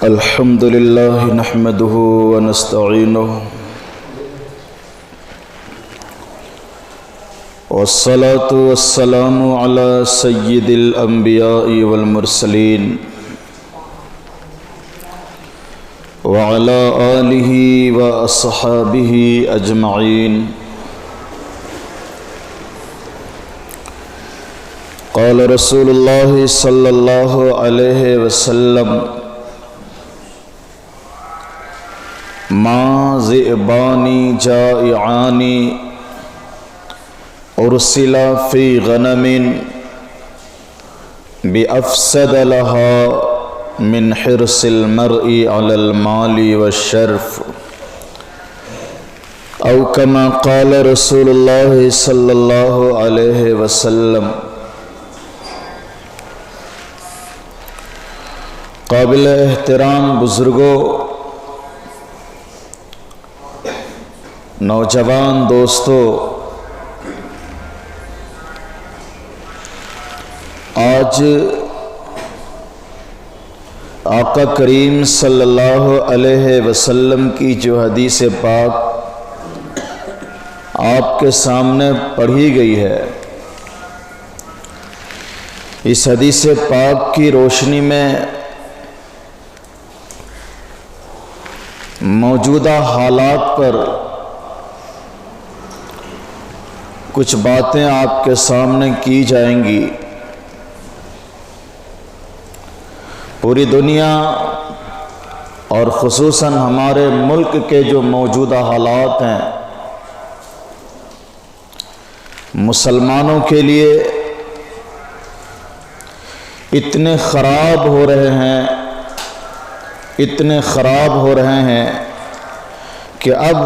الحمد لله نحمده ونستعينه والصلاة والسلام على سيد الأنبياء والمرسلين وعلى آله وأصحابه أجمعين. قال رسول الله صلى الله عليه وسلم: ما ذئبان جائعان ارسلا في غنم بأفسد لها من حرص المرء على المال والشرف، او كما قال رسول الله صلى الله عليه وسلم. قابل احترام بزرگوں، نوجوان دوستو، آج آقا کریم صلی اللہ علیہ وسلم کی جو حدیث پاک آپ کے سامنے پڑھی گئی ہے، اس حدیث پاک کی روشنی میں موجودہ حالات پر کچھ باتیں آپ کے سامنے کی جائیں گی. پوری دنیا اور خصوصاً ہمارے ملک کے جو موجودہ حالات ہیں، مسلمانوں کے لیے اتنے خراب ہو رہے ہیں، اتنے خراب ہو رہے ہیں کہ اب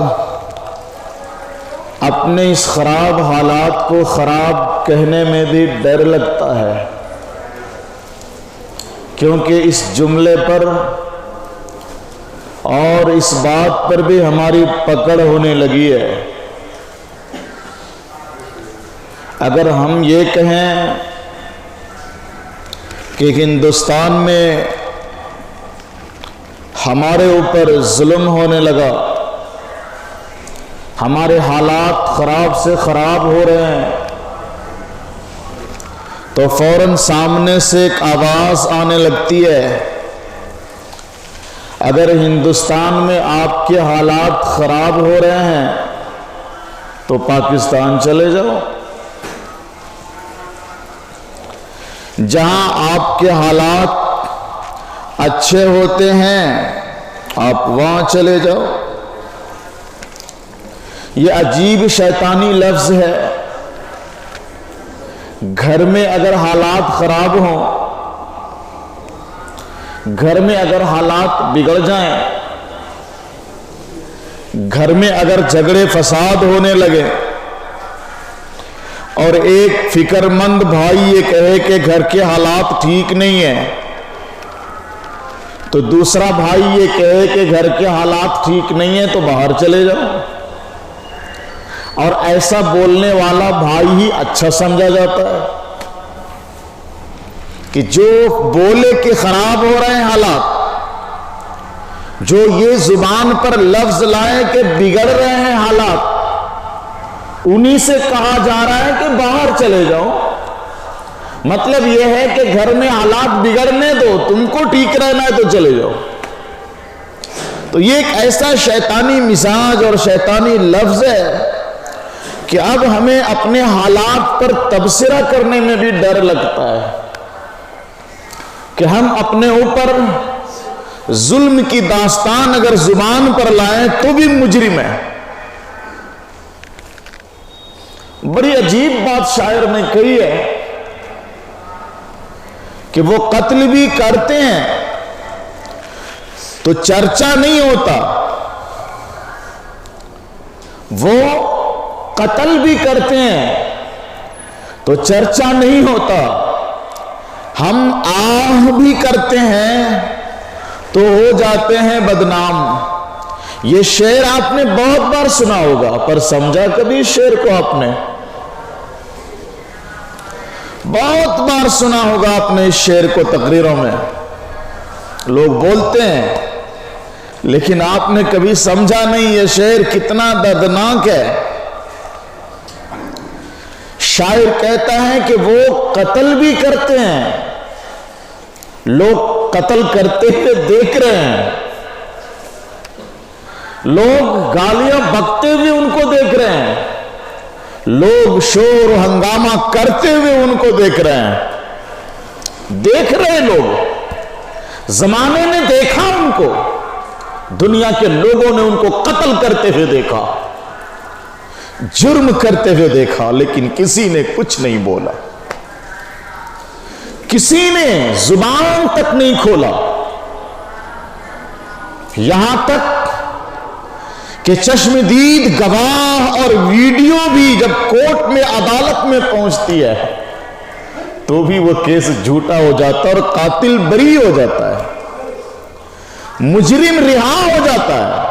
اپنے اس خراب حالات کو خراب کہنے میں بھی ڈر لگتا ہے، کیونکہ اس جملے پر اور اس بات پر بھی ہماری پکڑ ہونے لگی ہے. اگر ہم یہ کہیں کہ ہندوستان میں ہمارے اوپر ظلم ہونے لگا، ہمارے حالات خراب سے خراب ہو رہے ہیں، تو فوراً سامنے سے ایک آواز آنے لگتی ہے: اگر ہندوستان میں آپ کے حالات خراب ہو رہے ہیں تو پاکستان چلے جاؤ، جہاں آپ کے حالات اچھے ہوتے ہیں آپ وہاں چلے جاؤ. یہ عجیب شیطانی لفظ ہے. گھر میں اگر حالات خراب ہوں، گھر میں اگر حالات بگڑ جائیں، گھر میں اگر جھگڑے فساد ہونے لگے اور ایک فکر مند بھائی یہ کہے کہ گھر کے حالات ٹھیک نہیں ہیں، تو دوسرا بھائی یہ کہے کہ گھر کے حالات ٹھیک نہیں ہیں تو باہر چلے جاؤ، اور ایسا بولنے والا بھائی ہی اچھا سمجھا جاتا ہے کہ جو بولے کہ خراب ہو رہے ہیں حالات، جو یہ زبان پر لفظ لائے کہ بگڑ رہے ہیں حالات، انہی سے کہا جا رہا ہے کہ باہر چلے جاؤ. مطلب یہ ہے کہ گھر میں حالات بگڑنے دو، تم کو ٹھیک رہنا ہے تو چلے جاؤ. تو یہ ایک ایسا شیطانی مزاج اور شیطانی لفظ ہے کہ اب ہمیں اپنے حالات پر تبصرہ کرنے میں بھی ڈر لگتا ہے کہ ہم اپنے اوپر ظلم کی داستان اگر زبان پر لائیں تو بھی مجرم ہے. بڑی عجیب بات شاعر نے کہی ہے کہ وہ قتل بھی کرتے ہیں تو چرچا نہیں ہوتا، وہ قتل بھی کرتے ہیں تو چرچا نہیں ہوتا، ہم آہ بھی کرتے ہیں تو ہو جاتے ہیں بدنام. یہ شعر آپ نے بہت بار سنا ہوگا، پر سمجھا کبھی شعر کو آپ نے؟ بہت بار سنا ہوگا آپ نے اس شعر کو تقریروں میں، لوگ بولتے ہیں، لیکن آپ نے کبھی سمجھا نہیں یہ شعر کتنا دردناک ہے۔ شاعر کہتا ہے کہ وہ قتل بھی کرتے ہیں، لوگ قتل کرتے ہوئے دیکھ رہے ہیں، لوگ گالیاں بکتے ہوئے ان کو دیکھ رہے ہیں، لوگ شور و ہنگامہ کرتے ہوئے ان کو دیکھ رہے ہیں، دیکھ رہے لوگ، زمانے نے دیکھا ان کو، دنیا کے لوگوں نے ان کو قتل کرتے ہوئے دیکھا، جرم کرتے ہوئے دیکھا، لیکن کسی نے کچھ نہیں بولا، کسی نے زبان تک نہیں کھولا، یہاں تک کہ چشم دید گواہ اور ویڈیو بھی جب کورٹ میں عدالت میں پہنچتی ہے تو بھی وہ کیس جھوٹا ہو جاتا ہے اور قاتل بری ہو جاتا ہے، مجرم رہا ہو جاتا ہے،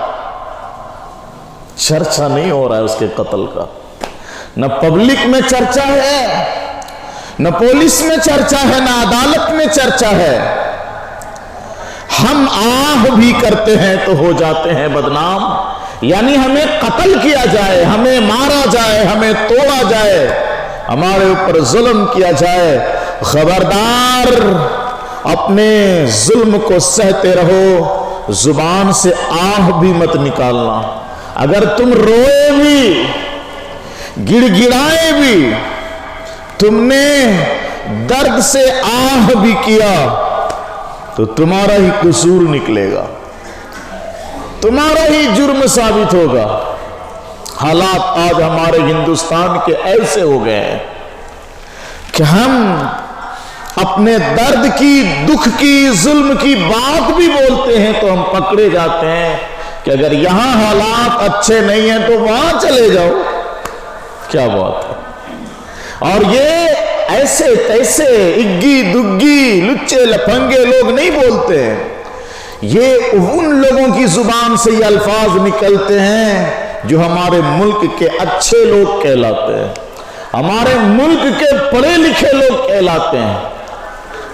چرچہ نہیں ہو رہا ہے اس کے قتل کا، نہ پبلک میں چرچہ ہے، نہ پولیس میں چرچہ ہے، نہ عدالت میں چرچہ ہے۔ ہم آہ بھی کرتے ہیں تو ہو جاتے ہیں بدنام، یعنی ہمیں قتل کیا جائے، ہمیں مارا جائے، ہمیں توڑا جائے، ہمارے اوپر ظلم کیا جائے، خبردار اپنے ظلم کو سہتے رہو، زبان سے آہ بھی مت نکالنا۔ اگر تم روئے بھی، گڑ گڑائے بھی، تم نے درد سے آہ بھی کیا تو تمہارا ہی قصور نکلے گا، تمہارا ہی جرم ثابت ہوگا۔ حالات آج ہمارے ہندوستان کے ایسے ہو گئے ہیں کہ ہم اپنے درد کی، دکھ کی، ظلم کی بات بھی بولتے ہیں تو ہم پکڑے جاتے ہیں کہ اگر یہاں حالات اچھے نہیں ہیں تو وہاں چلے جاؤ۔ کیا بات ہے؟ اور یہ ایسے تیسے اگی دگی لچے لپنگے لوگ نہیں بولتے ہیں، یہ ان لوگوں کی زبان سے یہ الفاظ نکلتے ہیں جو ہمارے ملک کے اچھے لوگ کہلاتے ہیں، ہمارے ملک کے پڑھے لکھے لوگ کہلاتے ہیں۔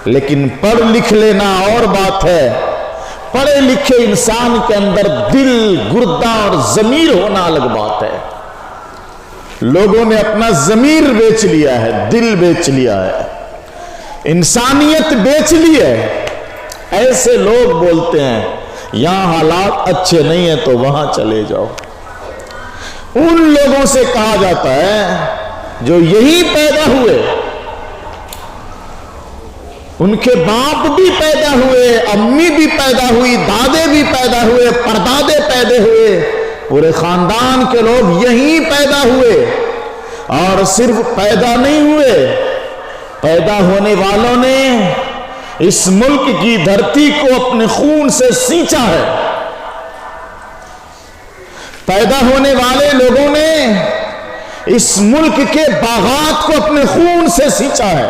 لیکن پڑھ لکھ لینا اور بات ہے، پڑھے لکھے انسان کے اندر دل، گردہ اور ضمیر ہونا الگ بات ہے۔ لوگوں نے اپنا ضمیر بیچ لیا ہے، دل بیچ لیا ہے، انسانیت بیچ لی ہے۔ ایسے لوگ بولتے ہیں یہاں حالات اچھے نہیں ہیں تو وہاں چلے جاؤ۔ ان لوگوں سے کہا جاتا ہے جو یہی پیدا ہوئے، ان کے باپ بھی پیدا ہوئے، امی بھی پیدا ہوئی، دادے بھی پیدا ہوئے، پردادے پیدا ہوئے، پورے خاندان کے لوگ یہیں پیدا ہوئے، اور صرف پیدا نہیں ہوئے، پیدا ہونے والوں نے اس ملک کی دھرتی کو اپنے خون سے سینچا ہے، پیدا ہونے والے لوگوں نے اس ملک کے باغات کو اپنے خون سے سینچا ہے،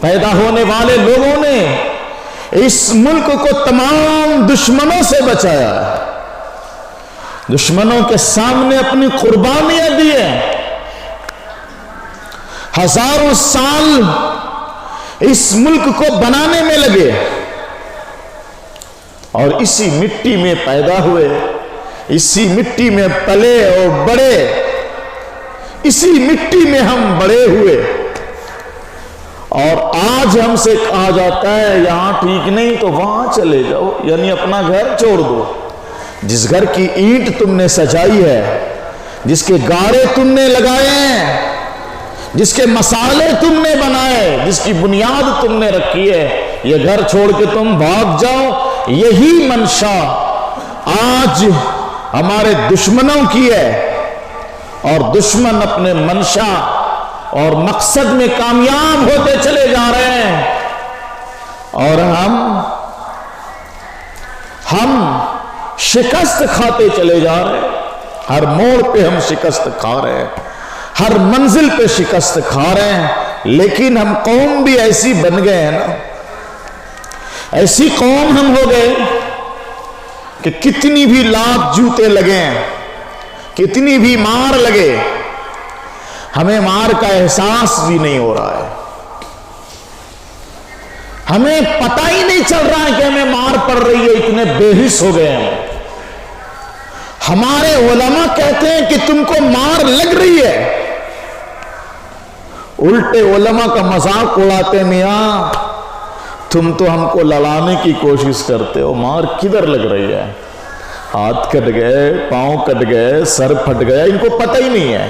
پیدا ہونے والے لوگوں نے اس ملک کو تمام دشمنوں سے بچایا ہے، دشمنوں کے سامنے اپنی قربانیاں دی ہیں، ہزاروں سال اس ملک کو بنانے میں لگے، اور اسی مٹی میں پیدا ہوئے، اسی مٹی میں پلے اور بڑے، اسی مٹی میں ہم بڑے ہوئے، اور آج ہم سے کہا جاتا ہے یہاں ٹھیک نہیں تو وہاں چلے جاؤ، یعنی اپنا گھر چھوڑ دو۔ جس گھر کی اینٹ تم نے سجائی ہے، جس کے گارے تم نے لگائے ہیں، جس کے مسالے تم نے بنائے، جس کی بنیاد تم نے رکھی ہے، یہ گھر چھوڑ کے تم بھاگ جاؤ، یہی منشا آج ہمارے دشمنوں کی ہے، اور دشمن اپنے منشا اور مقصد میں کامیاب ہوتے چلے جا رہے ہیں، اور ہم شکست کھاتے چلے جا رہے ہیں، ہر موڑ پہ ہم شکست کھا رہے ہیں، ہر منزل پہ شکست کھا رہے ہیں، لیکن ہم قوم بھی ایسی بن گئے ہیں نا، ایسی قوم ہم ہو گئے کہ کتنی بھی لات جوتے لگے، کتنی بھی مار لگے، ہمیں مار کا احساس بھی نہیں ہو رہا ہے، ہمیں پتہ ہی نہیں چل رہا ہے کہ ہمیں مار پڑ رہی ہے، اتنے بے حس ہو گئے ہیں۔ ہمارے علماء کہتے ہیں کہ تم کو مار لگ رہی ہے، الٹے علماء کا مذاق اڑاتے، میاں تم تو ہم کو لڑانے کی کوشش کرتے ہو، مار کدھر لگ رہی ہے؟ ہاتھ کٹ گئے، پاؤں کٹ گئے، سر پھٹ گیا، ان کو پتہ ہی نہیں ہے،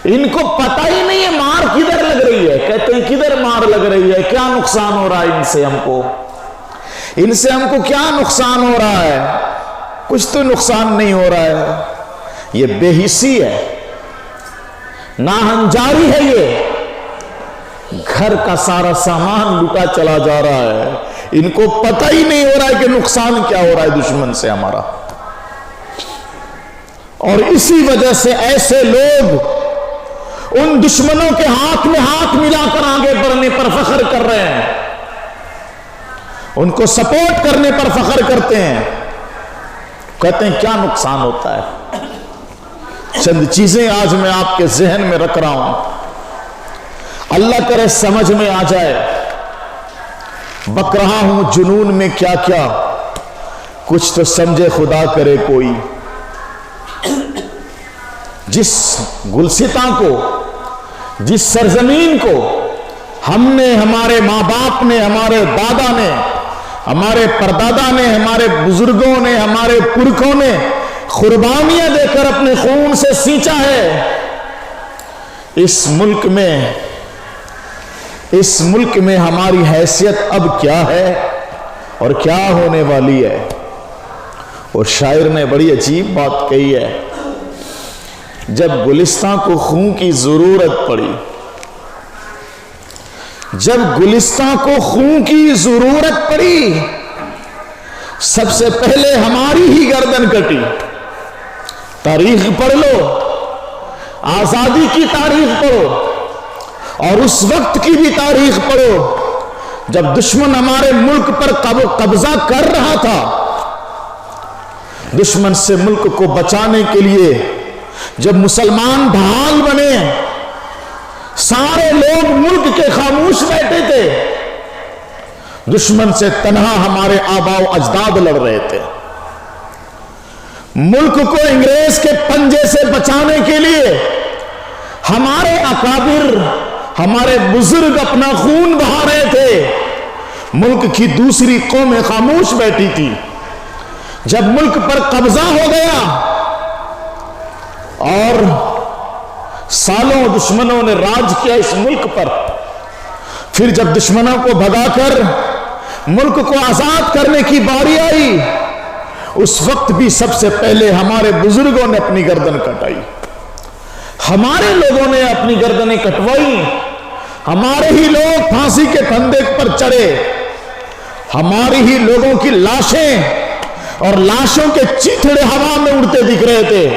ان کو پتہ ہی نہیں ہے مار کدھر لگ رہی ہے۔ کہتے ہیں کدھر مار لگ رہی ہے، کیا نقصان ہو رہا ہے ان سے ہم کو کیا نقصان ہو رہا ہے؟ کچھ تو نقصان نہیں ہو رہا ہے۔ یہ بے حسی ہے، ناہنجاری ہے، یہ گھر کا سارا سامان لوٹا چلا جا رہا ہے، ان کو پتہ ہی نہیں ہو رہا ہے کہ نقصان کیا ہو رہا ہے دشمن سے ہمارا۔ اور اسی وجہ سے ایسے لوگ ان دشمنوں کے ہاتھ میں ہاتھ ملا کر آگے بڑھنے پر فخر کر رہے ہیں، ان کو سپورٹ کرنے پر فخر کرتے ہیں، کہتے ہیں کیا نقصان ہوتا ہے۔ چند چیزیں آج میں آپ کے ذہن میں رکھ رہا ہوں، اللہ کرے سمجھ میں آ جائے۔ بک رہا ہوں جنون میں کیا کیا، کچھ تو سمجھے خدا کرے کوئی۔ جس گلستاں کو، جس سرزمین کو ہم نے، ہمارے ماں باپ نے، ہمارے دادا نے، ہمارے پردادا نے، ہمارے بزرگوں نے، ہمارے پرکھوں نے قربانیاں دے کر اپنے خون سے سینچا ہے، اس ملک میں ہماری حیثیت اب کیا ہے اور کیا ہونے والی ہے۔ اور شاعر نے بڑی عجیب بات کہی ہے، جب گلستاں کو خون کی ضرورت پڑی، جب گلستاں کو خون کی ضرورت پڑی، سب سے پہلے ہماری ہی گردن کٹی۔ تاریخ پڑھ لو، آزادی کی تاریخ پڑھو، اور اس وقت کی بھی تاریخ پڑھو جب دشمن ہمارے ملک پر قبضہ کر رہا تھا۔ دشمن سے ملک کو بچانے کے لیے جب مسلمان ڈھال بنے، سارے لوگ ملک کے خاموش بیٹھے تھے، دشمن سے تنہا ہمارے آباء و اجداد لڑ رہے تھے۔ ملک کو انگریز کے پنجے سے بچانے کے لیے ہمارے اکابر، ہمارے بزرگ اپنا خون بہا رہے تھے، ملک کی دوسری قومیں خاموش بیٹھی تھی۔ جب ملک پر قبضہ ہو گیا اور سالوں دشمنوں نے راج کیا اس ملک پر، پھر جب دشمنوں کو بھگا کر ملک کو آزاد کرنے کی باری آئی، اس وقت بھی سب سے پہلے ہمارے بزرگوں نے اپنی گردن کٹائی، ہمارے لوگوں نے اپنی گردنیں کٹوائی، ہمارے ہی لوگ پھانسی کے پھندے پر چڑھے، ہماری ہی لوگوں کی لاشیں اور لاشوں کے چیتڑے ہوا میں اڑتے دکھ رہے تھے۔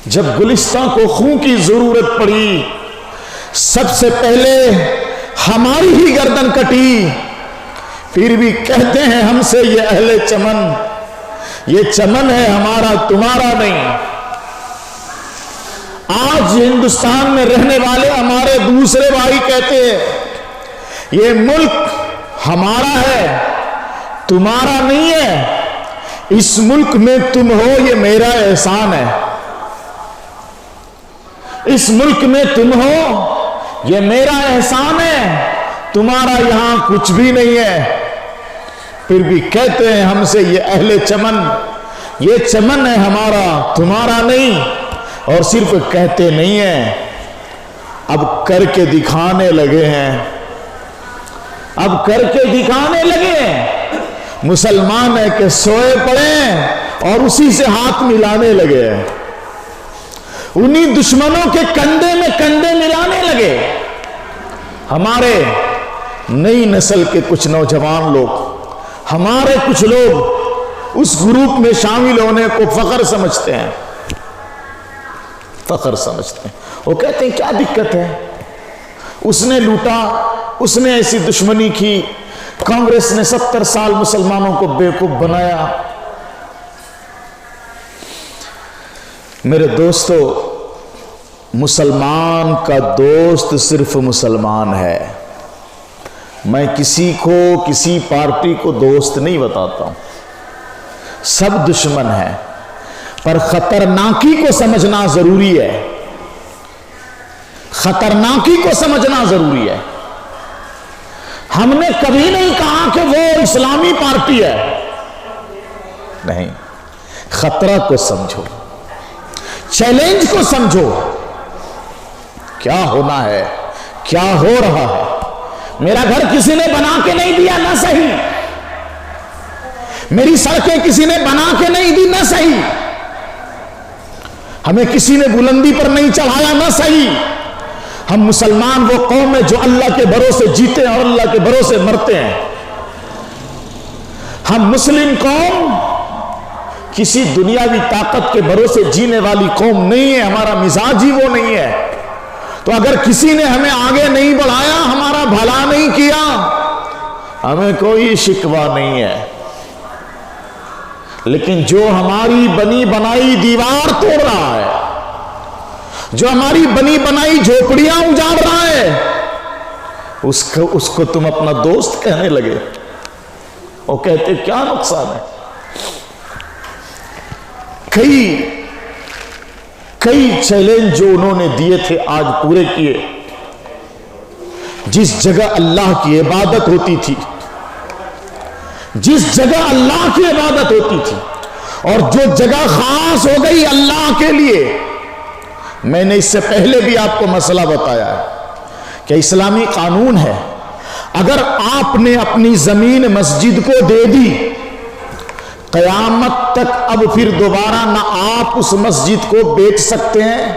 جب گلستاں کو خون کی ضرورت پڑی، سب سے پہلے ہماری ہی گردن کٹی، پھر بھی کہتے ہیں ہم سے یہ اہل چمن، یہ چمن ہے ہمارا تمہارا نہیں۔ آج ہندوستان میں رہنے والے ہمارے دوسرے بھائی کہتے ہیں یہ ملک ہمارا ہے تمہارا نہیں ہے، اس ملک میں تم ہو یہ میرا احسان ہے، اس ملک میں تم ہو یہ میرا احسان ہے، تمہارا یہاں کچھ بھی نہیں ہے۔ پھر بھی کہتے ہیں ہم سے یہ اہل چمن، یہ چمن ہے ہمارا تمہارا نہیں، اور صرف کہتے نہیں ہیں، اب کر کے دکھانے لگے ہیں، اب کر کے دکھانے لگے ہیں۔ مسلمان ہے کہ سوئے پڑے اور اسی سے ہاتھ ملانے لگے ہیں، انہی دشمنوں کے کندھے میں کندھے ملانے لگے۔ ہمارے نئی نسل کے کچھ نوجوان لوگ، ہمارے کچھ لوگ اس گروپ میں شامل ہونے کو فخر سمجھتے ہیں، فخر سمجھتے ہیں۔ وہ کہتے ہیں کیا دقت ہے، اس نے لوٹا، اس نے ایسی دشمنی کی، کانگریس نے 70 سال مسلمانوں کو بیوقوف بنایا۔ میرے دوستو، مسلمان کا دوست صرف مسلمان ہے، میں کسی کو کسی پارٹی کو دوست نہیں بتاتا ہوں، سب دشمن ہیں، پر خطرناکی کو سمجھنا ضروری ہے، خطرناکی کو سمجھنا ضروری ہے۔ ہم نے کبھی نہیں کہا کہ وہ اسلامی پارٹی ہے، نہیں، خطرہ کو سمجھو، چیلنج کو سمجھو، کیا ہونا ہے، کیا ہو رہا ہے۔ میرا گھر کسی نے بنا کے نہیں دیا، نہ صحیح، میری سڑکیں کسی نے بنا کے نہیں دی، نہ صحیح، ہمیں کسی نے بلندی پر نہیں چڑھایا، نہ صحیح۔ ہم مسلمان وہ قوم ہے جو اللہ کے بھروسے جیتے ہیں اور اللہ کے بھروسے مرتے ہیں۔ ہم مسلم قوم کسی دنیاوی طاقت کے بھروسے جینے والی قوم نہیں ہے، ہمارا مزاج ہی وہ نہیں ہے۔ تو اگر کسی نے ہمیں آگے نہیں بڑھایا، ہمارا بھلا نہیں کیا، ہمیں کوئی شکوہ نہیں ہے۔ لیکن جو ہماری بنی بنائی دیوار توڑ رہا ہے، جو ہماری بنی بنائی جھوپڑیاں اجاڑ رہا ہے، اس کو تم اپنا دوست کہنے لگے، وہ کہتے کیا نقصان ہے۔ کئی چیلنج جو انہوں نے دیے تھے آج پورے کیے۔ جس جگہ اللہ کی عبادت ہوتی تھی، جس جگہ اللہ کی عبادت ہوتی تھی، اور جو جگہ خاص ہو گئی اللہ کے لیے، میں نے اس سے پہلے بھی آپ کو مسئلہ بتایا ہے کہ اسلامی قانون ہے، اگر آپ نے اپنی زمین مسجد کو دے دی، قیامت تک اب پھر دوبارہ نہ آپ اس مسجد کو بیچ سکتے ہیں،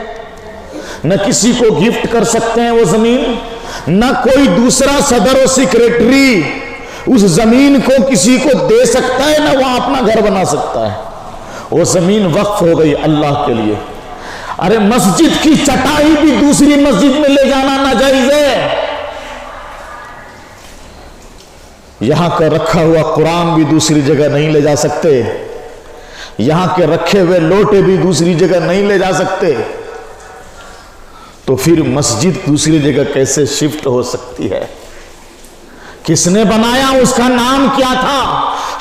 نہ کسی کو گفٹ کر سکتے ہیں وہ زمین، نہ کوئی دوسرا صدر و سیکریٹری اس زمین کو کسی کو دے سکتا ہے، نہ وہ اپنا گھر بنا سکتا ہے۔ وہ زمین وقف ہو گئی اللہ کے لیے۔ ارے مسجد کی چٹائی بھی دوسری مسجد میں لے جانا ناجائز ہے، یہاں کا رکھا ہوا قرآن بھی دوسری جگہ نہیں لے جا سکتے، یہاں کے رکھے ہوئے لوٹے بھی دوسری جگہ نہیں لے جا سکتے، تو پھر مسجد دوسری جگہ کیسے شفٹ ہو سکتی ہے؟ کس نے بنایا، اس کا نام کیا تھا؟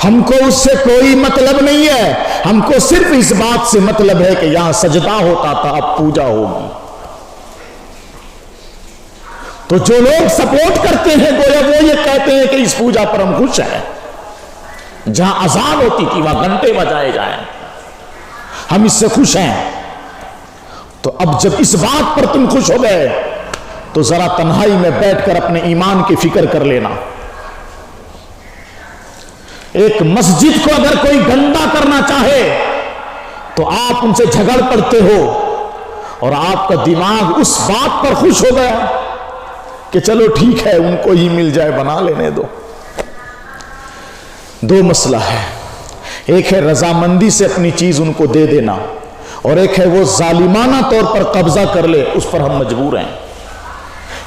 ہم کو اس سے کوئی مطلب نہیں ہے، ہم کو صرف اس بات سے مطلب ہے کہ یہاں سجدہ ہوتا تھا، اب پوجا ہوگی۔ تو جو لوگ سپورٹ کرتے ہیں گویا وہ یہ کہتے ہیں کہ اس پوجا پر ہم خوش ہیں، جہاں اذان ہوتی تھی وہاں گھنٹے بجائے جائیں، ہم اس سے خوش ہیں۔ تو اب جب اس بات پر تم خوش ہو گئے تو ذرا تنہائی میں بیٹھ کر اپنے ایمان کی فکر کر لینا۔ ایک مسجد کو اگر کوئی گندا کرنا چاہے تو آپ ان سے جھگڑ پڑتے ہو، اور آپ کا دماغ اس بات پر خوش ہو گیا کہ چلو ٹھیک ہے ان کو ہی مل جائے، بنا لینے دو۔ دو مسئلہ ہے، ایک ہے رضامندی سے اپنی چیز ان کو دے دینا، اور ایک ہے وہ ظالمانہ طور پر قبضہ کر لے، اس پر ہم مجبور ہیں۔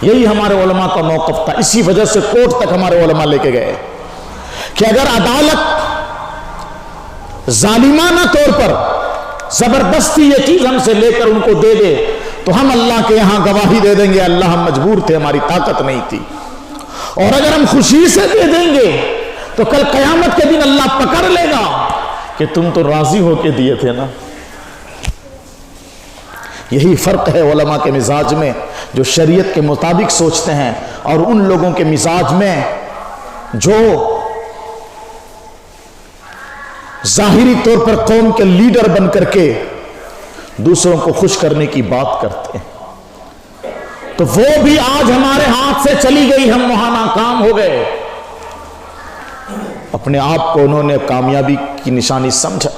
یہی ہمارے علماء کا موقف تھا، اسی وجہ سے کورٹ تک ہمارے علماء لے کے گئے کہ اگر عدالت ظالمانہ طور پر زبردستی یہ چیز ہم سے لے کر ان کو دے دے تو ہم اللہ کے یہاں گواہی دے دیں گے اللہ ہم مجبور تھے، ہماری طاقت نہیں تھی، اور اگر ہم خوشی سے دے دیں گے تو کل قیامت کے دن اللہ پکڑ لے گا کہ تم تو راضی ہو کے دیے تھے نا۔ یہی فرق ہے علماء کے مزاج میں جو شریعت کے مطابق سوچتے ہیں، اور ان لوگوں کے مزاج میں جو ظاہری طور پر قوم کے لیڈر بن کر کے دوسروں کو خوش کرنے کی بات کرتے ہیں۔ تو وہ بھی آج ہمارے ہاتھ سے چلی گئی، ہم وہاں ناکام ہو گئے۔ اپنے آپ کو انہوں نے کامیابی کی نشانی سمجھا،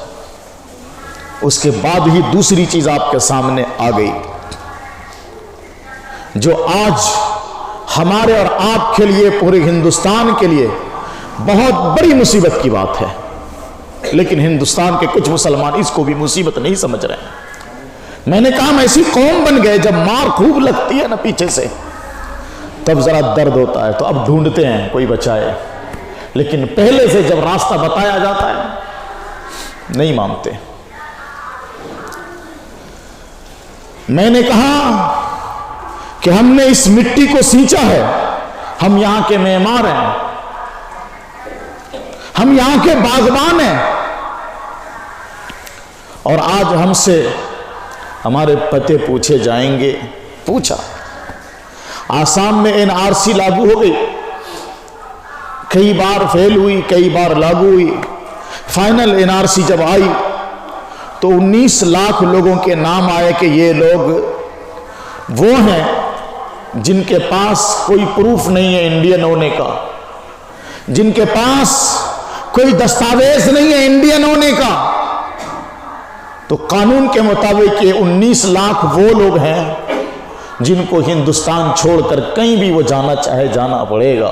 اس کے بعد ہی دوسری چیز آپ کے سامنے آ گئی جو آج ہمارے اور آپ کے لیے، پورے ہندوستان کے لیے بہت بڑی مصیبت کی بات ہے، لیکن ہندوستان کے کچھ مسلمان اس کو بھی مصیبت نہیں سمجھ رہے ہیں۔ میں نے کہا ہم ایسی قوم بن گئے جب مار خوب لگتی ہے نا پیچھے سے تب ذرا درد ہوتا ہے، تو اب ڈھونڈتے ہیں کوئی بچائے، لیکن پہلے سے جب راستہ بتایا جاتا ہے نہیں مانتے۔ میں نے کہا کہ ہم نے اس مٹی کو سینچا ہے، ہم یہاں کے معمار ہیں، ہم یہاں کے باغبان ہیں، اور آج ہم سے ہمارے پتے پوچھے جائیں گے۔ پوچھا، آسام میں NRC لاگو ہو گئی، کئی بار فیل ہوئی، کئی بار لاگو ہوئی، فائنل NRC جب آئی تو 19 لاکھ لوگوں کے نام آئے کہ یہ لوگ وہ ہیں جن کے پاس کوئی پروف نہیں ہے انڈین ہونے کا، جن کے پاس کوئی دستاویز نہیں ہے انڈین ہونے کا۔ تو قانون کے مطابق یہ 19 لاکھ وہ لوگ ہیں جن کو ہندوستان چھوڑ کر کہیں بھی وہ جانا چاہے جانا پڑے گا،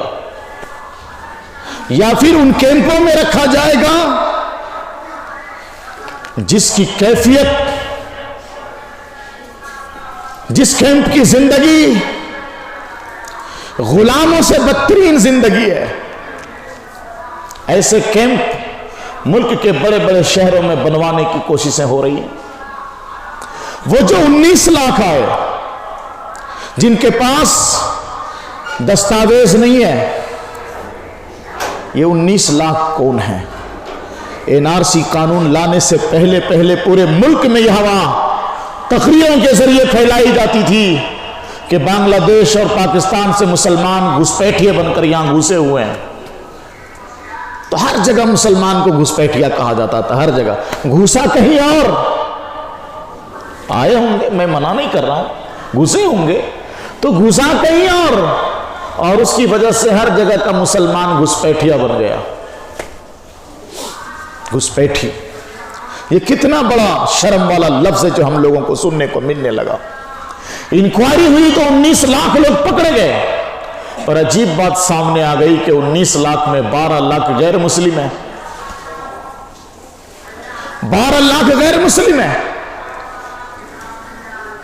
یا پھر ان کیمپوں میں رکھا جائے گا جس کی کیفیت، جس کیمپ کی زندگی غلاموں سے بدترین زندگی ہے۔ ایسے کیمپ ملک کے بڑے بڑے شہروں میں بنوانے کی کوششیں ہو رہی ہیں۔ وہ جو 19 لاکھ آئے جن کے پاس دستاویز نہیں ہے، یہ 19 لاکھ کون ہیں؟ NRC قانون لانے سے پہلے پورے ملک میں یہ ہوا تقریروں کے ذریعے پھیلائی جاتی تھی کہ بنگلہ دیش اور پاکستان سے مسلمان گھسپیٹھیے بن کر یہاں گھسے ہوئے ہیں۔ تو ہر جگہ مسلمان کو گھسپیٹھیا کہا جاتا تھا، ہر جگہ۔ گھسا کہیں اور آئے ہوں گے، میں منع نہیں کر رہا ہوں، گھسے ہوں گے، تو گھسا کہیں اور اس کی وجہ سے ہر جگہ کا مسلمان گھسپیٹھیا بن گیا۔ گھسپیٹھی، یہ کتنا بڑا شرم والا لفظ ہے جو ہم لوگوں کو سننے کو ملنے لگا۔ انکوائری ہوئی تو 19 لاکھ لوگ پکڑے گئے، اور عجیب بات سامنے آ گئی کہ 19 لاکھ میں 12 لاکھ غیر مسلم ہیں۔ 12 لاکھ غیر مسلم ہیں،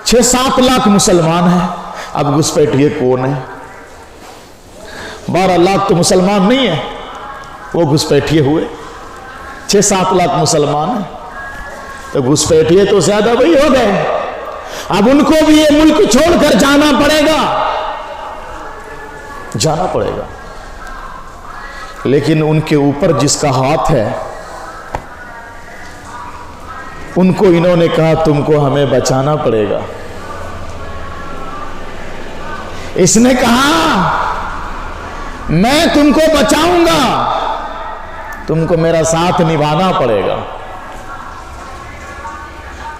6-7 لاکھ مسلمان ہیں۔ اب گھسپیٹھیے کون ہے؟ 12 لاکھ تو مسلمان نہیں ہیں، وہ گھسپیٹھیے ہوئے۔ 6-7 لاکھ مسلمان ہیں، تو گھسپیٹھیے تو زیادہ وہی ہو گئے۔ اب ان کو بھی یہ ملک چھوڑ کر جانا پڑے گا، جانا پڑے گا۔ لیکن ان کے اوپر جس کا ہاتھ ہے، ان کو انہوں نے کہا تم کو ہمیں بچانا پڑے گا۔ اس نے کہا میں تم کو بچاؤں گا، تم کو میرا ساتھ نبھانا پڑے گا۔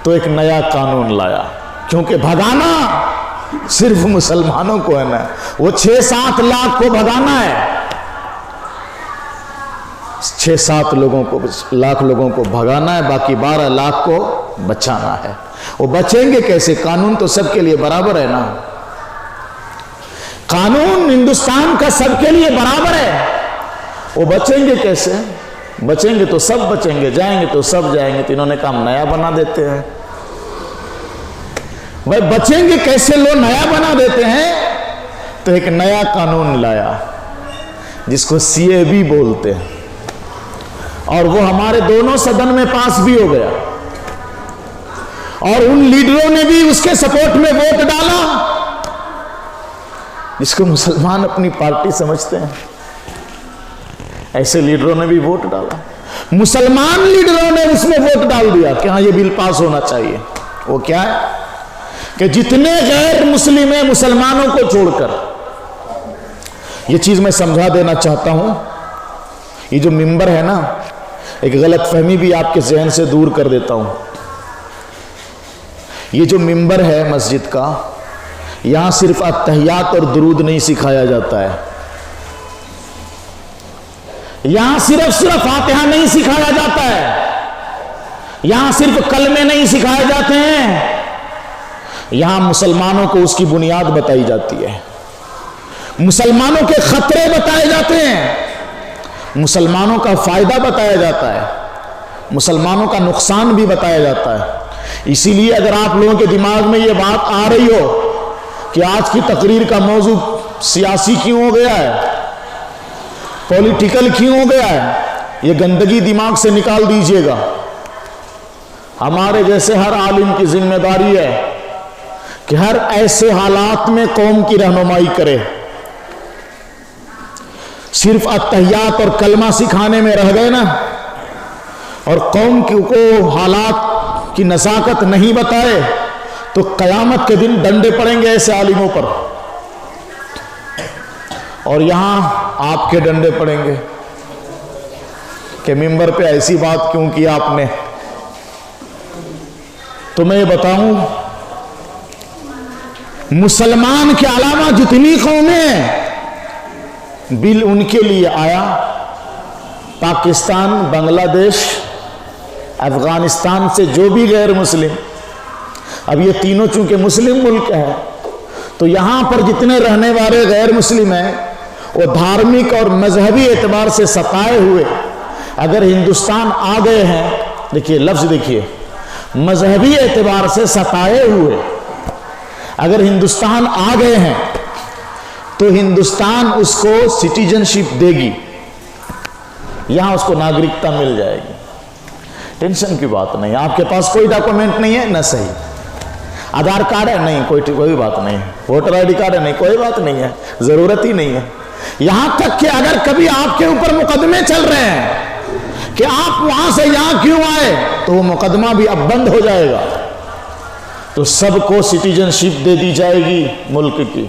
تو ایک نیا قانون لایا، کیونکہ بھگانا صرف مسلمانوں کو ہے نا، وہ 6-7 لاکھ کو بھگانا ہے، 6-7 لاکھ لوگوں کو بھگانا ہے، باقی 12 لاکھ کو بچانا ہے۔ وہ بچیں گے کیسے؟ قانون تو سب کے لیے برابر ہے نا، قانون ہندوستان کا سب کے لیے برابر ہے۔ وہ بچیں گے کیسے؟ بچیں گے تو سب بچیں گے، جائیں گے تو سب جائیں گے۔ تو انہوں نے کہا ہم نیا بنا دیتے ہیں۔ بھائی بچیں گے کیسے؟ لوگ نیا بنا دیتے ہیں۔ تو ایک نیا قانون لایا جس کو CAB بولتے ہیں، اور وہ ہمارے دونوں صدن میں پاس بھی ہو گیا، اور ان لیڈروں نے بھی اس کے سپورٹ میں ووٹ ڈالا جس کو مسلمان اپنی پارٹی سمجھتے ہیں۔ ایسے لیڈروں نے بھی ووٹ ڈالا، مسلمان لیڈروں نے اس میں ووٹ ڈال دیا کہ ہاں یہ بل پاس ہونا چاہیے۔ وہ کیا ہے کہ جتنے غیر مسلم ہیں مسلمانوں کو چھوڑ کر، یہ چیز میں سمجھا دینا چاہتا ہوں، یہ جو ممبر ہے نا، ایک غلط فہمی بھی آپ کے ذہن سے دور کر دیتا ہوں۔ یہ جو ممبر ہے مسجد کا، یہاں صرف اتحیات اور درود نہیں سکھایا جاتا ہے، یہاں صرف فاتحہ نہیں سکھایا جاتا ہے، یہاں صرف کلمے نہیں سکھائے جاتے ہیں، یہاں مسلمانوں کو اس کی بنیاد بتائی جاتی ہے، مسلمانوں کے خطرے بتائے جاتے ہیں، مسلمانوں کا فائدہ بتایا جاتا ہے، مسلمانوں کا نقصان بھی بتایا جاتا ہے۔ اسی لیے اگر آپ لوگوں کے دماغ میں یہ بات آ رہی ہو کہ آج کی تقریر کا موضوع سیاسی کیوں ہو گیا ہے، پولیٹیکل کیوں ہو گیا ہے، یہ گندگی دماغ سے نکال دیجئے گا۔ ہمارے جیسے ہر عالم کی ذمہ داری ہے کہ ہر ایسے حالات میں قوم کی رہنمائی کرے صرف اتحیات اور کلمہ سکھانے میں رہ گئے نا، اور قوم کو حالات کی نزاکت نہیں بتائے، تو قیامت کے دن ڈنڈے پڑیں گے ایسے عالموں پر، اور یہاں آپ کے ڈنڈے پڑیں گے کہ ممبر پہ ایسی بات کیوں کی آپ نے۔ تو میں یہ بتاؤں، مسلمان کے علاوہ جتنی قومیں ہیں، بل ان کے لیے آیا۔ پاکستان، بنگلہ دیش، افغانستان سے جو بھی غیر مسلم، اب یہ تینوں چونکہ مسلم ملک ہے، تو یہاں پر جتنے رہنے والے غیر مسلم ہیں وہ دھارمک اور مذہبی اعتبار سے ستائے ہوئے اگر ہندوستان آ گئے ہیں، دیکھیے لفظ دیکھیے، مذہبی اعتبار سے ستائے ہوئے اگر ہندوستان آ گئے ہیں تو ہندوستان اس کو سٹیزن شپ دے گی، یہاں اس کو ناگرکتا مل جائے گی۔ ٹینشن کی بات نہیں، آپ کے پاس کوئی ڈاکومنٹ نہیں ہے نہ صحیح، آدھار کارڈ ہے نہیں، کوئی بات نہیں، ووٹر آئی ڈی کارڈ ہے نہیں، کوئی بات نہیں ہے، ضرورت ہی نہیں ہے۔ یہاں تک کہ اگر کبھی آپ کے اوپر مقدمے چل رہے ہیں کہ آپ وہاں سے یہاں کیوں آئے، تو وہ مقدمہ بھی اب بند ہو جائے گا، تو سب کو سٹیزن شپ دے دی جائے گی ملک کی۔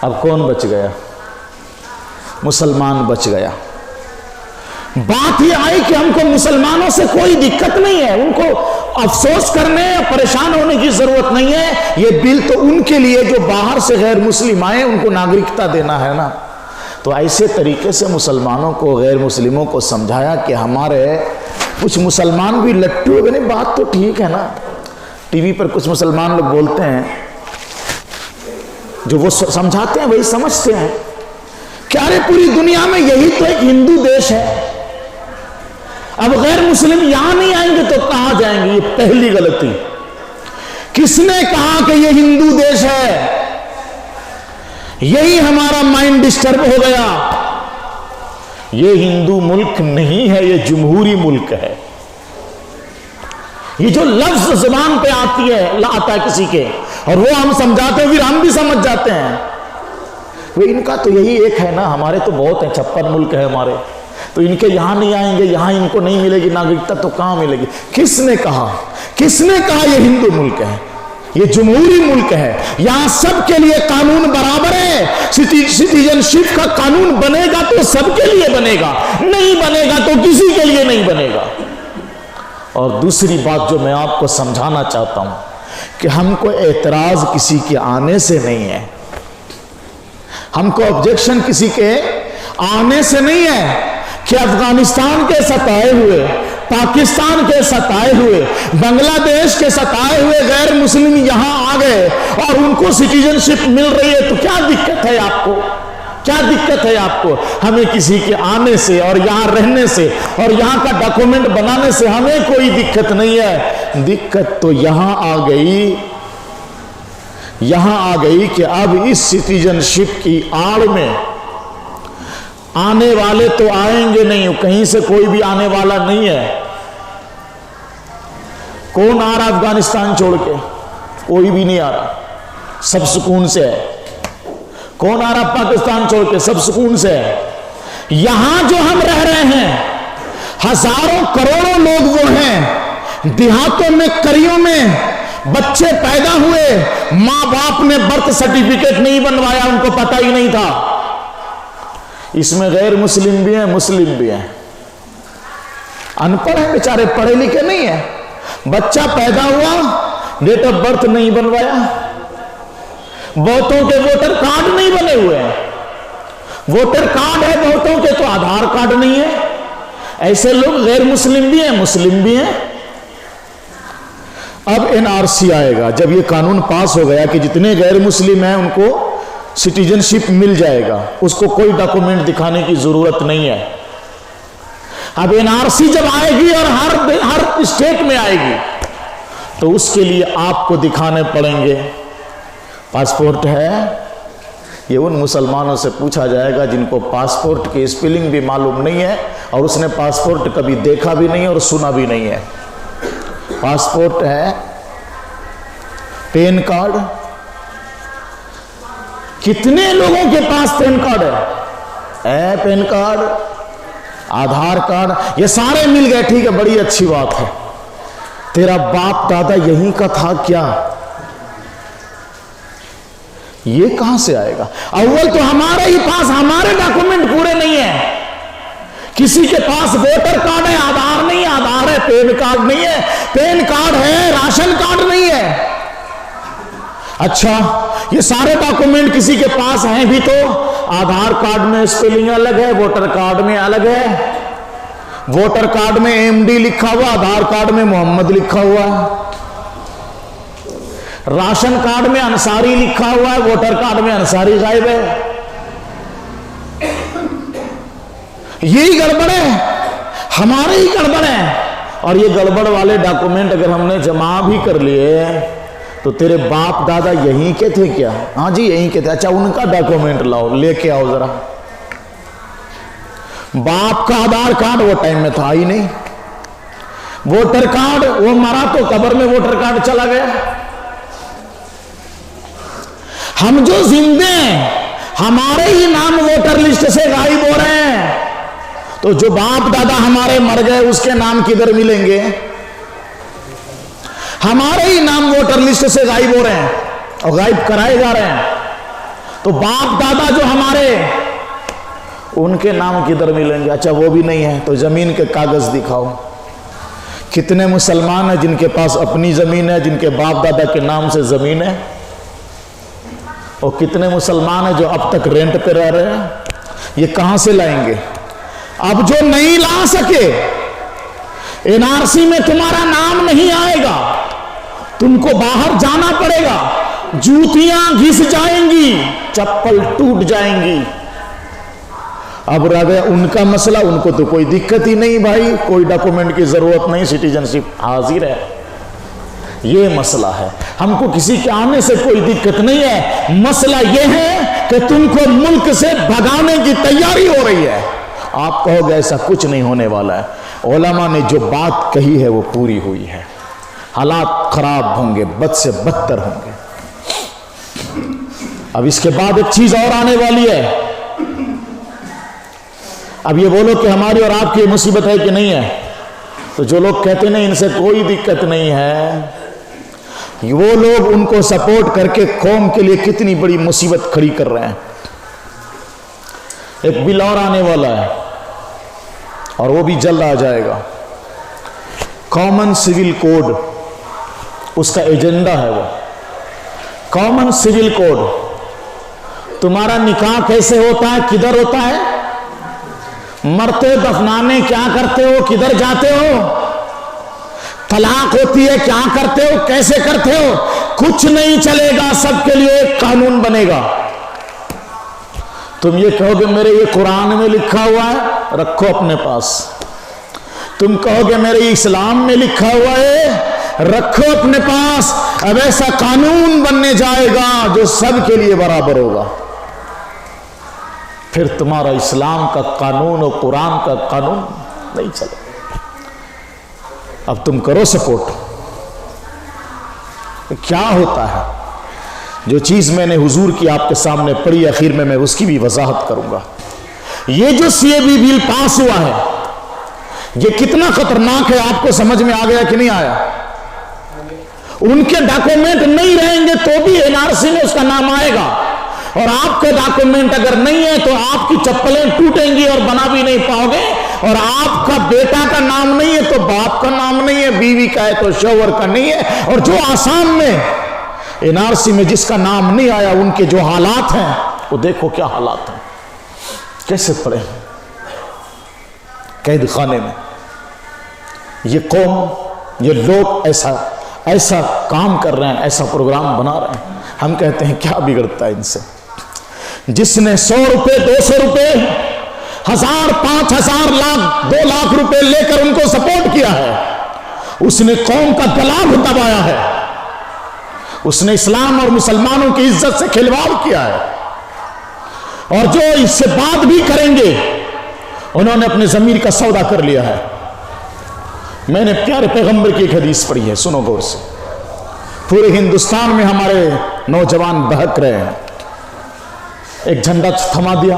اب کون بچ گیا؟ مسلمان بچ گیا۔ بات یہ آئی کہ ہم کو مسلمانوں سے کوئی دقت نہیں ہے، ان کو افسوس کرنے یا پریشان ہونے کی ضرورت نہیں ہے، یہ بل تو ان کے لیے جو باہر سے غیر مسلم آئے ان کو ناگرکتا دینا ہے نا۔ تو ایسے طریقے سے مسلمانوں کو، غیر مسلموں کو سمجھایا کہ ہمارے کچھ مسلمان بھی لٹو ہوئے، نہیں بات تو ٹھیک ہے نا، ٹی وی پر کچھ مسلمان لوگ بولتے ہیں، جو وہ سمجھاتے ہیں وہی سمجھتے ہیں کہ ارے پوری دنیا میں یہی تو ایک ہندو دیش ہے، اب غیر مسلم یہاں نہیں آئیں گے تو کہاں جائیں گے؟ یہ پہلی غلطی۔ کس نے کہا کہ یہ ہندو دیش ہے؟ یہی ہمارا مائنڈ ڈسٹرب ہو گیا۔ یہ ہندو ملک نہیں ہے، یہ جمہوری ملک ہے۔ یہ جو لفظ زبان پہ آتی ہے، آتا ہے کسی کے، اور وہ ہم سمجھاتے ہیں، پھر ہم بھی سمجھ جاتے ہیں وہ ان کا تو یہی ایک ہے نا، ہمارے تو بہت ہیں، 56 ملک ہے ہمارے، تو ان کے یہاں نہیں آئیں گے، یہاں ان کو نہیں ملے گی ناگرکتا، تو کہاں ملے گی؟ کس نے کہا؟ کس نے کہا یہ ہندو ملک ہے؟ یہ جمہوری ملک ہے، یہاں سب کے لیے قانون برابر ہے۔ سٹیزن شپ کا قانون بنے گا تو سب کے لیے بنے گا، نہیں بنے گا تو کسی کے لیے نہیں بنے گا۔ اور دوسری بات جو میں آپ کو سمجھانا چاہتا ہوں کہ ہم کو اعتراض کسی کے آنے سے نہیں ہے، ہم کو آبجیکشن کسی کے آنے سے نہیں ہے کہ افغانستان کے ستائے ہوئے، پاکستان کے ستائے ہوئے، بنگلہ دیش کے ستائے ہوئے غیر مسلم یہاں آ گئے اور ان کو سٹیزن شپ مل رہی ہے، تو کیا دقت ہے آپ کو؟ کیا دقت ہے آپ کو؟ ہمیں کسی کے آنے سے اور یہاں رہنے سے اور یہاں کا ڈاکومنٹ بنانے سے ہمیں کوئی دقت نہیں ہے۔ دقت تو یہاں آ گئی کہ اب اس سٹیزن شپ کی آڑ میں آنے والے تو آئیں گے نہیں، کہیں سے کوئی بھی آنے والا نہیں ہے۔ کون آ رہا افغانستان چھوڑ کے؟ کوئی بھی نہیں آ رہا، سب سکون سے ہے۔ کون آ رہا پاکستان چھوڑ کے؟ سب سکون سے ہے۔ یہاں جو ہم رہ رہے ہیں، ہزاروں کروڑوں لوگ وہ ہیں، دیہاتوں میں، قریوں میں بچے پیدا ہوئے، ماں باپ نے برتھ سرٹیفکیٹ نہیں بنوایا، ان کو پتہ ہی نہیں تھا۔ اس میں غیر مسلم بھی ہیں، مسلم بھی ہیں، ان پڑھ ہیں بیچارے، پڑھے لکھے نہیں ہیں، بچہ پیدا ہوا، ڈیٹ آف برتھ نہیں بنوایا، بہتوں کے ووٹر کارڈ نہیں بنے ہوئے ہیں، ووٹر کارڈ ہے بہتوں کے تو آدھار کارڈ نہیں ہے۔ ایسے لوگ غیر مسلم بھی ہیں، مسلم بھی ہیں۔ اب NRC آئے گا، جب یہ قانون پاس ہو گیا کہ جتنے غیر مسلم ہیں ان کو سٹیزن شپ مل جائے گا، اس کو کوئی ڈاکومنٹ دکھانے کی ضرورت نہیں ہے۔ اب NRC جب آئے گی اور ہر اسٹیٹ میں آئے گی تو اس کے لیے آپ کو دکھانے پڑیں گے پاسپورٹ ہے۔ یہ ان مسلمانوں سے پوچھا جائے گا جن کو پاسپورٹ کی اسپیلنگ بھی معلوم نہیں ہے اور اس نے پاسپورٹ کبھی دیکھا بھی نہیں اور سنا بھی نہیں ہے۔ پاسپورٹ ہے، پین کارڈ، کتنے لوگوں کے پاس پین کارڈ ہے؟ پین کارڈ، آدھار کارڈ، یہ سارے مل گئے، ٹھیک ہے، بڑی اچھی بات ہے۔ تیرا باپ دادا یہیں کا تھا کیا؟ یہ کہاں سے آئے گا؟ اول تو ہمارے ہی پاس ہمارے ڈاکومنٹ پورے نہیں ہیں۔ کسی کے پاس ووٹر کارڈ ہے، آدھار نہیں، آدھار ہے، پین کارڈ نہیں ہے، پین کارڈ ہے، راشن کارڈ نہیں ہے۔ اچھا، یہ سارے ڈاکومنٹ کسی کے پاس ہیں بھی تو آدھار کارڈ میں اسپیلنگ الگ ہے، ووٹر کارڈ میں الگ ہے۔ ووٹر کارڈ میں MD لکھا ہوا، آدھار کارڈ میں محمد لکھا ہوا ہے۔ راشن کارڈ میں انصاری لکھا ہوا ہے، ووٹر کارڈ میں انصاری غائب ہے۔ یہی گڑبڑ ہے، ہمارے ہی گڑبڑ ہے۔ اور یہ گڑبڑ والے ڈاکومنٹ اگر ہم نے جمع بھی کر لیے تو تیرے باپ دادا یہیں کے تھے کیا؟ ہاں جی یہیں کے تھے۔ اچھا، ان کا ڈاکومنٹ لاؤ، لے کے آؤ ذرا۔ باپ کا آدھار کارڈ وہ ٹائم میں تھا ہی نہیں، ووٹر کارڈ وہ مرا تو قبر میں ووٹر کارڈ چلا گیا۔ ہم جو زندے ہیں ہمارے ہی نام ووٹر لسٹ سے غائب ہو رہے ہیں، تو جو باپ دادا ہمارے مر گئے اس کے نام کدھر ملیں گے؟ ہمارے ہی نام ووٹر لسٹ سے غائب ہو رہے ہیں اور غائب کرائے جا رہے ہیں، تو باپ دادا جو ہمارے ان کے نام کدھر ملیں گے؟ اچھا وہ بھی نہیں ہے تو زمین کے کاغذ دکھاؤ۔ کتنے مسلمان ہیں جن کے پاس اپنی زمین ہے، جن کے باپ دادا کے نام سے زمین ہے؟ اور کتنے مسلمان ہیں جو اب تک رینٹ پہ رہ رہے ہیں؟ یہ کہاں سے لائیں گے؟ اب جو نہیں لا سکے، NRC میں تمہارا نام نہیں آئے گا، تم کو باہر جانا پڑے گا، جوتیاں گھس جائیں گی، چپل ٹوٹ جائیں گی۔ اب رہ گیا ان کا مسئلہ، ان کو تو کوئی دقت ہی نہیں بھائی، کوئی ڈاکومنٹ کی ضرورت نہیں، سٹیزن شپ حاضر ہے۔ یہ مسئلہ ہے، ہم کو کسی کے آنے سے کوئی دقت نہیں ہے، مسئلہ یہ ہے کہ تم کو ملک سے بھگانے کی تیاری ہو رہی ہے۔ آپ کہو گے ایسا کچھ نہیں ہونے والا ہے، علماء نے جو بات کہی ہے وہ پوری ہوئی ہے۔ حالات خراب ہوں گے، بد سے بدتر ہوں گے۔ اب اس کے بعد ایک چیز اور آنے والی ہے۔ اب یہ بولو کہ ہماری اور آپ کی مصیبت ہے کہ نہیں ہے، تو جو لوگ کہتے نہیں ان سے کوئی دقت نہیں ہے، وہ لوگ ان کو سپورٹ کر کے قوم کے لیے کتنی بڑی مصیبت کھڑی کر رہے ہیں۔ ایک بل اور آنے والا ہے اور وہ بھی جلد آ جائے گا، کامن سول کوڈ، اس کا ایجنڈا ہے وہ کامن سول کوڈ۔ تمہارا نکاح کیسے ہوتا ہے، کدھر ہوتا ہے، مرتے دفنانے کیا کرتے ہو، کدھر جاتے ہو، طلاق ہوتی ہے کیا کرتے ہو، کیسے کرتے ہو، کچھ نہیں چلے گا، سب کے لیے ایک قانون بنے گا۔ تم یہ کہو گے میرے یہ قرآن میں لکھا ہوا ہے، رکھو اپنے پاس۔ تم کہو گے میرے اسلام میں لکھا ہوا ہے، رکھو اپنے پاس۔ اب ایسا قانون بننے جائے گا جو سب کے لیے برابر ہوگا۔ پھر تمہارا اسلام کا قانون اور قرآن کا قانون نہیں چلے۔ اب تم کرو سپورٹ۔ کیا ہوتا ہے، جو چیز میں نے حضور کی آپ کے سامنے پڑھی، آخر میں اس کی بھی وضاحت کروں گا۔ یہ جو CAB بل پاس ہوا ہے یہ کتنا خطرناک ہے، آپ کو سمجھ میں آ گیا کہ نہیں آیا؟ ان کے ڈاکومنٹ نہیں رہیں گے تو بھی NRC میں اس کا نام آئے گا، اور آپ کے ڈاکومنٹ اگر نہیں ہے تو آپ کی چپلیں ٹوٹیں گی اور بنا بھی نہیں پاؤ گے، اور آپ کا بیٹا کا نام نہیں ہے تو باپ کا نام نہیں ہے، بیوی کا ہے تو شوہر کا نہیں ہے، اور جو آسام میں NRC میں جس کا نام نہیں آیا ان کے جو حالات ہیں وہ دیکھو کیا حالات ہیں، کیسے پڑے ہیں قید خانے میں۔ یہ قوم، یہ لوگ ایسا کام کر رہے ہیں، ایسا پروگرام بنا رہے ہیں، ہم کہتے ہیں کیا بگڑتا ہے ان سے؟ جس نے 100 روپے 200 روپے 1000 5000 لاکھ 2 لاکھ روپے لے کر ان کو سپورٹ کیا ہے، اس نے قوم کا دلاغ دبایا ہے، اس نے اسلام اور مسلمانوں کی عزت سے کھلواڑ کیا ہے، اور جو اس سے بات بھی کریں گے انہوں نے اپنے ضمیر کا سودا کر لیا ہے۔ میں نے پیارے پیغمبر کی ایک حدیث پڑھی ہے، سنو غور سے۔ پورے ہندوستان میں ہمارے نوجوان بہک رہے ہیں، ایک جھنڈا تھما دیا،